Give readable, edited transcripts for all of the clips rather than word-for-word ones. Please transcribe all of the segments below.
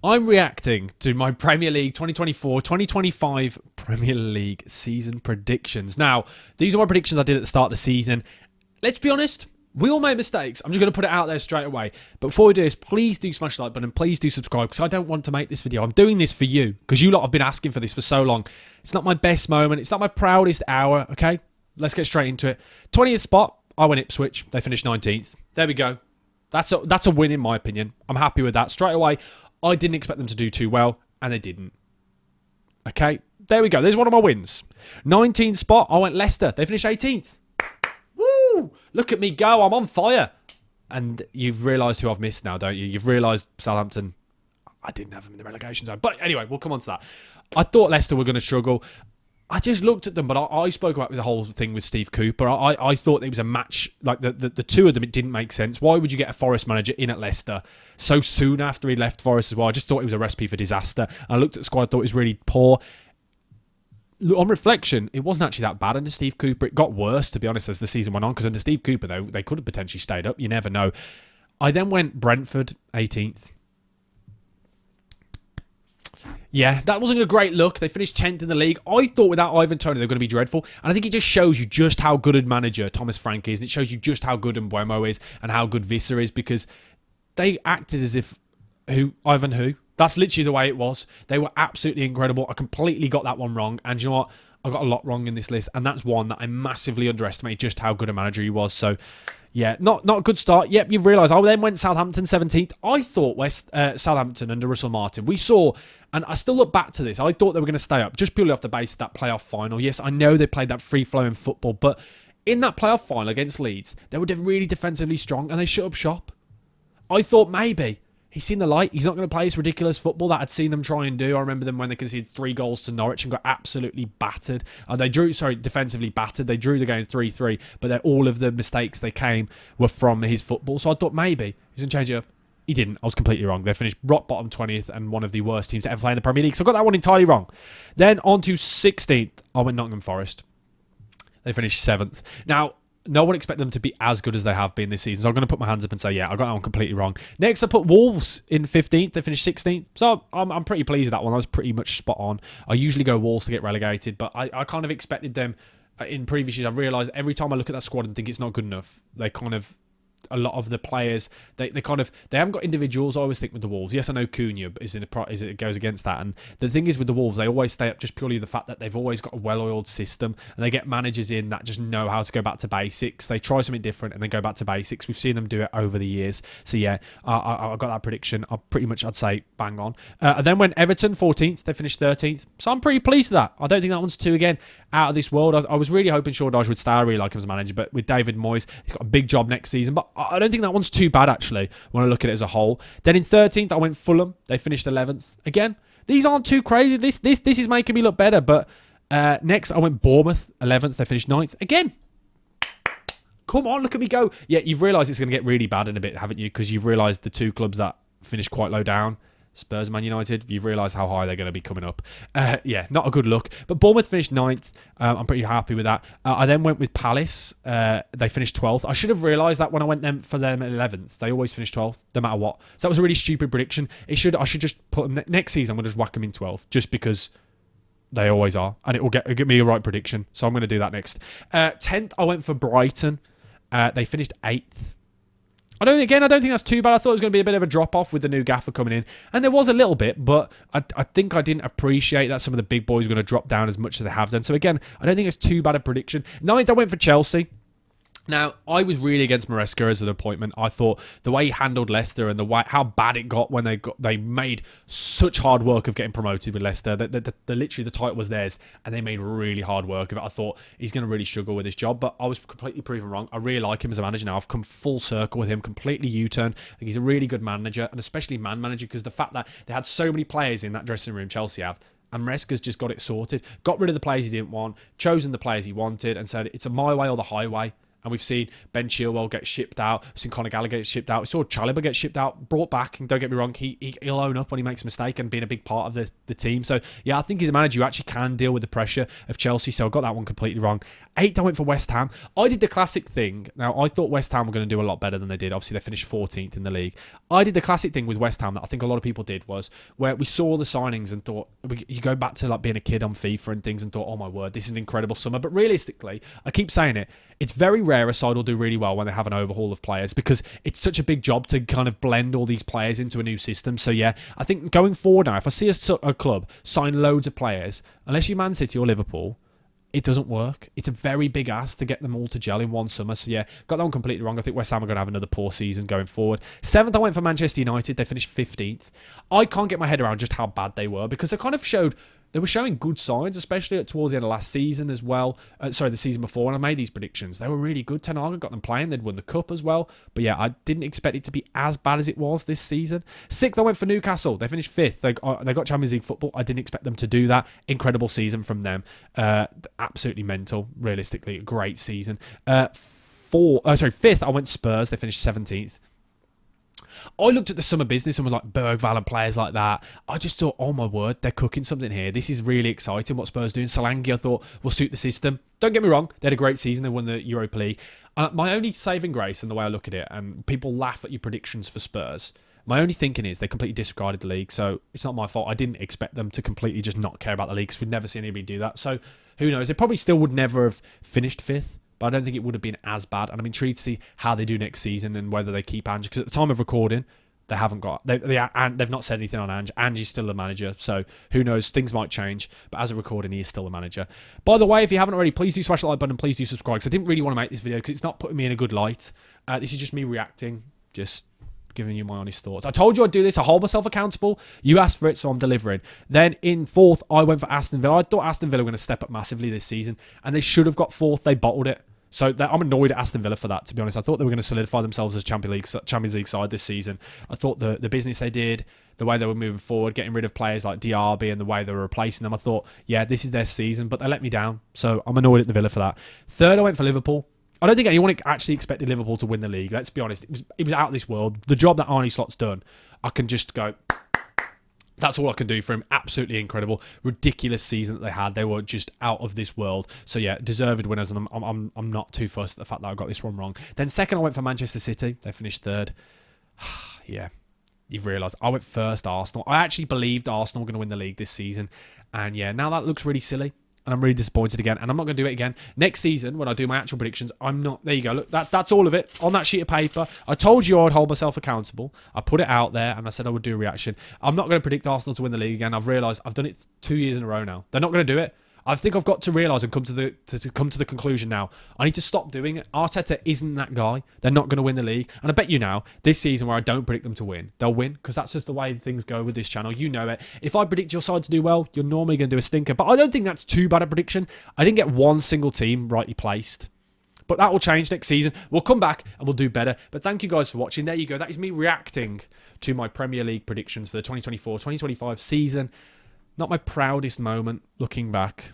I'm reacting to my Premier League 2024-2025 Premier League season predictions. Now, these are my predictions I did at the start of the season. Let's be honest, we all make mistakes. I'm just going to put it out there straight away. But before we do this, please do smash the like button and please do subscribe because I don't want to make this video. I'm doing this for you because you lot have been asking for this for so long. It's not my best moment. It's not my proudest hour, okay? Let's get straight into it. 20th spot, I went Ipswich. They finished 19th. There we go. That's a win in my opinion. I'm happy with that. Straight away, I didn't expect them to do too well, and they didn't. Okay, there we go. There's one of my wins. 19th spot, I went Leicester. They finished 18th. Woo! Look at me go. I'm on fire. And you've realised who I've missed now, don't you? You've realised Southampton. I didn't have them in the relegation zone. But anyway, we'll come on to that. I thought Leicester were going to struggle. I just looked at them, but I spoke about the whole thing with Steve Cooper. I thought it was a match, like the two of them, it didn't make sense. Why would you get a Forest manager in at Leicester so soon after he left Forest as well? I just thought it was a recipe for disaster. And I looked at the squad, I thought it was really poor. On reflection, it wasn't actually that bad under Steve Cooper. It got worse, to be honest, as the season went on, because under Steve Cooper, though, they could have potentially stayed up. You never know. I then went Brentford, 18th. Yeah, that wasn't a great look. They finished 10th in the league. I thought without Ivan Toney, they're going to be dreadful. And I think it just shows you just how good a manager Thomas Frank is. It shows you just how good Mbeumo is and how good Visser is because they acted as if... Who? That's literally the way it was. They were absolutely incredible. I completely got that one wrong. And you know what? I got a lot wrong in this list. And that's one that I massively underestimated just how good a manager he was. So... yeah, not a good start. Yep, you've realised. I then went Southampton 17th. I thought Southampton under Russell Martin. We saw, and I still look back to this, I thought they were going to stay up just purely off the base of that playoff final. Yes, I know they played that free-flowing football, but in that playoff final against Leeds, they were really defensively strong and they shut up shop. I thought maybe he's seen the light. He's not going to play this ridiculous football that I'd seen them try and do. I remember them when they conceded 3 goals to Norwich and got absolutely battered. Defensively battered. They drew the game 3-3, but all of the mistakes they came were from his football. So I thought maybe he's going to change it up. He didn't. I was completely wrong. They finished rock bottom 20th and one of the worst teams to ever play in the Premier League. So I got that one entirely wrong. Then on to 16th, I went Nottingham Forest. They finished 7th. Now, no one expected them to be as good as they have been this season. So I'm going to put my hands up and say, yeah, I got that one completely wrong. Next, I put Wolves in 15th. They finished 16th. So I'm pretty pleased with that one. That was pretty much spot on. I usually go Wolves to get relegated, but I kind of expected them in previous years. I've realised every time I look at that squad and think it's not good enough, they kind of... a lot of the players, they haven't got individuals. I always think with the Wolves. Yes, I know Cunha it goes against that. And the thing is with the Wolves, they always stay up just purely the fact that they've always got a well-oiled system and they get managers in that just know how to go back to basics. They try something different and then go back to basics. We've seen them do it over the years. So yeah, I got that prediction. I'd say bang on. And then when Everton 14th, they finished 13th. So I'm pretty pleased with that. I don't think that one's too again out of this world. I was really hoping Sean Dyche would stay. I really like him as manager, but with David Moyes, he's got a big job next season. But I don't think that one's too bad, actually, when I look at it as a whole. Then in 13th, I went Fulham. They finished 11th. Again, these aren't too crazy. This is making me look better. But next, I went Bournemouth. 11th. They finished 9th. Again, come on, look at me go. Yeah, you've realised it's going to get really bad in a bit, haven't you? Because you've realised the two clubs that finished quite low down, Spurs, Man United, you've realised how high they're going to be coming up. Yeah, not a good look. But Bournemouth finished 9th. I'm pretty happy with that. I then went with Palace. They finished 12th. I should have realised that when I went for them at 11th. They always finish 12th, no matter what. So that was a really stupid prediction. I should just put them... next season, I'm going to just whack them in 12th, just because they always are. And it'll get me a right prediction. So I'm going to do that next. 10th, I went for Brighton. They finished 8th. I don't think that's too bad. I thought it was going to be a bit of a drop-off with the new gaffer coming in. And there was a little bit, but I think I didn't appreciate that some of the big boys were going to drop down as much as they have done. So again, I don't think it's too bad a prediction. 9th, I went for Chelsea. Now, I was really against Maresca as an appointment. I thought the way he handled Leicester and how bad it got when they made such hard work of getting promoted with Leicester. Literally the title was theirs, and they made really hard work of it. I thought he's going to really struggle with his job, but I was completely proven wrong. I really like him as a manager now. I've come full circle with him, completely U-turn. I think he's a really good manager, and especially man manager, because the fact that they had so many players in that dressing room, Chelsea have, and Maresca's just got it sorted. Got rid of the players he didn't want, chosen the players he wanted, and said it's a my way or the highway. And we've seen Ben Chilwell get shipped out. We've seen Conor Gallagher get shipped out. We saw Chalobah get shipped out, brought back. And don't get me wrong, he'll own up when he makes a mistake and being a big part of the team. So, yeah, I think he's a manager who actually can deal with the pressure of Chelsea. So I got that one completely wrong. 8th, I went for West Ham. I did the classic thing. Now, I thought West Ham were going to do a lot better than they did. Obviously, they finished 14th in the league. I did the classic thing with West Ham that I think a lot of people did, was where we saw the signings and thought, you go back to like being a kid on FIFA and things and thought, oh my word, this is an incredible summer. But realistically, I keep saying it, it's very rare a side will do really well when they have an overhaul of players, because it's such a big job to kind of blend all these players into a new system. So yeah, I think going forward now, if I see a club sign loads of players, unless you're Man City or Liverpool, it doesn't work. It's a very big ask to get them all to gel in one summer. So yeah, got that one completely wrong. I think West Ham are going to have another poor season going forward. 7th, I went for Manchester United. They finished 15th. I can't get my head around just how bad they were, because they were showing good signs, especially towards the end of last season as well. The season before, and I made these predictions. They were really good. Ten Hag got them playing. They'd won the cup as well. But yeah, I didn't expect it to be as bad as it was this season. 6th, I went for Newcastle. They finished 5th. They got Champions League football. I didn't expect them to do that. Incredible season from them. Absolutely mental. Realistically, a great season. 5th, I went Spurs. They finished 17th. I looked at the summer business and was like Bergvall and players like that. I just thought, oh my word, they're cooking something here. This is really exciting what Spurs are doing. Solanke, I thought, will suit the system. Don't get me wrong, they had a great season. They won the Europa League. My only saving grace in the way I look at it, and people laugh at your predictions for Spurs, my only thinking is they completely disregarded the league. So it's not my fault. I didn't expect them to completely just not care about the league, because we'd never seen anybody do that. So who knows? They probably still would never have finished 5th. But I don't think it would have been as bad. And I'm intrigued to see how they do next season and whether they keep Ange. Because at the time of recording, they haven't got... They've not said anything on Ange. Ange is still the manager. So who knows? Things might change. But as of recording, he is still the manager. By the way, if you haven't already, please do smash the like button and please do subscribe. Because I didn't really want to make this video because it's not putting me in a good light. This is just me reacting. Just giving you my honest thoughts. I told you I'd do this. I hold myself accountable. You asked for it, so I'm delivering. Then in 4th, I went for Aston Villa. I thought Aston Villa were going to step up massively this season. And they should have got 4th. They bottled it. So I'm annoyed at Aston Villa for that, to be honest. I thought they were going to solidify themselves as Champions League side this season. I thought the business they did, the way they were moving forward, getting rid of players like Diaby and the way they were replacing them, I thought, yeah, this is their season. But they let me down. So I'm annoyed at the Villa for that. 3rd, I went for Liverpool. I don't think anyone actually expected Liverpool to win the league. Let's be honest. It was out of this world. The job that Arne Slot's done, I can just go... That's all I can do for him. Absolutely incredible. Ridiculous season that they had. They were just out of this world. So yeah, deserved winners, and I'm not too fussed at the fact that I got this one wrong. Then 2nd, I went for Manchester City. They finished 3rd. Yeah, you've realised. I went 1st, Arsenal. I actually believed Arsenal were going to win the league this season. And yeah, now that looks really silly. And I'm really disappointed again. And I'm not going to do it again. Next season, when I do my actual predictions, I'm not... There you go. Look, that's all of it on that sheet of paper. I told you I'd hold myself accountable. I put it out there and I said I would do a reaction. I'm not going to predict Arsenal to win the league again. I've realised I've done it 2 years in a row now. They're not going to do it. I think I've got to realise and come to the conclusion now. I need to stop doing it. Arteta isn't that guy. They're not going to win the league. And I bet you now, this season where I don't predict them to win, they'll win, because that's just the way things go with this channel. You know it. If I predict your side to do well, you're normally going to do a stinker. But I don't think that's too bad a prediction. I didn't get one single team rightly placed. But that will change next season. We'll come back and we'll do better. But thank you guys for watching. There you go. That is me reacting to my Premier League predictions for the 2024-2025 season. Not my proudest moment looking back.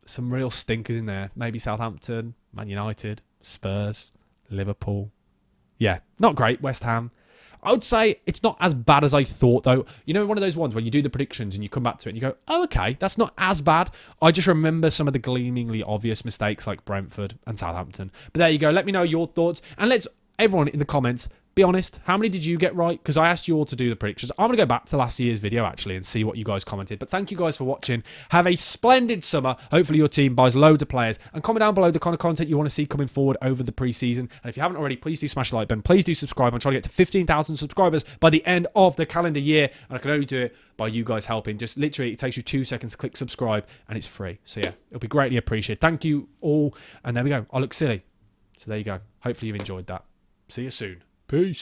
Some real stinkers in there. Maybe Southampton, Man United, Spurs, Liverpool. Yeah, not great. West Ham. I would say it's not as bad as I thought, though. You know, one of those ones when you do the predictions and you come back to it and you go, oh, okay, that's not as bad. I just remember some of the gleamingly obvious mistakes like Brentford and Southampton. But there you go. Let me know your thoughts. And let's, everyone in the comments, be honest, how many did you get right? Because I asked you all to do the predictions. I'm going to go back to last year's video, actually, and see what you guys commented. But thank you guys for watching. Have a splendid summer. Hopefully your team buys loads of players. And comment down below the kind of content you want to see coming forward over the pre-season. And if you haven't already, please do smash the like button. Please do subscribe. I'm trying to get to 15,000 subscribers by the end of the calendar year. And I can only do it by you guys helping. Just literally, it takes you 2 seconds to click subscribe, and it's free. So yeah, it'll be greatly appreciated. Thank you all. And there we go. I look silly. So there you go. Hopefully you enjoyed that. See you soon. Peace.